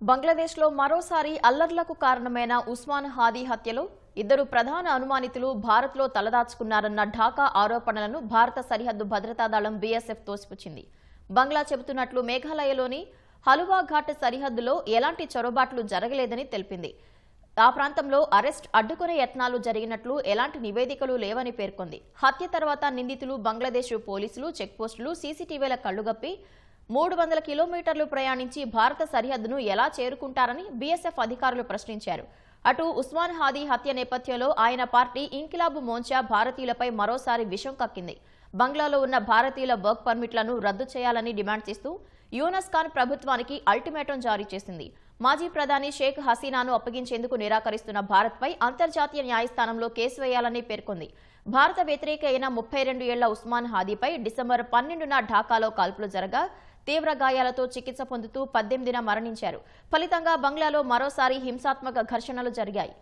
బంగ్లాదేశ్లో మరోసారి అల్లర్లకు కారణమైన ఉస్మాన్ హాదీ హత్యలో ఇద్దరు ప్రధాన అనుమానితులు భారత్లో తలదాచుకున్నారన్న ఢాకా ఆరోపణలను భారత సరిహద్దు భద్రతా దళం బీఎస్ఎఫ్ తోసిపుచ్చింది. బంగ్లా చెబుతున్నట్లు మేఘాలయలోని హలువా ఘాట్ సరిహద్దులో ఎలాంటి చొరబాట్లు జరగలేదని తెలిపింది. ఆ ప్రాంతంలో అరెస్ట్ అడ్డుకునే యత్నాలు జరిగినట్లు ఎలాంటి నివేదికలు లేవని పేర్కొంది. హత్య తర్వాత నిందితులు బంగ్లాదేశ్ పోలీసులు చెక్పోస్టులు సీసీటీవీల కళ్లుగప్పి 300 కిలోమీటర్లు ప్రయాణించి భారత సరిహద్దును ఎలా చేరుకుంటారని బీఎస్ఎఫ్ అధికారులు ప్రశ్నించారు. అటు ఉస్మాన్ హాదీ హత్య నేపథ్యంలో ఆయన పార్టీ ఇంకిలాబ్ మోర్చా భారతీయులపై మరోసారి విషం కక్కింది. బంగ్లాలో ఉన్న భారతీయుల వర్క్ పర్మిట్లను రద్దు చేయాలని డిమాండ్ చేస్తూ యూనస్ ఖాన్ ప్రభుత్వానికి అల్టిమేటం జారీ చేసింది. మాజీ ప్రధాని షేక్ హసీనాను అప్పగించేందుకు నిరాకరిస్తున్న భారత్పై అంతర్జాతీయ న్యాయస్థానంలో కేసు వేయాలని పేర్కొంది. భారత వ్యతిరేక అయిన 32 ఏళ్ల ఉస్మాన్ హాదీపై డిసెంబర్ 12న ఢాకాలో కాల్పులు జరగా తీవ్ర గాయాలతో చికిత్స పొందుతూ 18న మరణించారు. ఫలితంగా బంగ్లాలో మరోసారి హింసాత్మక ఘర్షణలు జరిగాయి.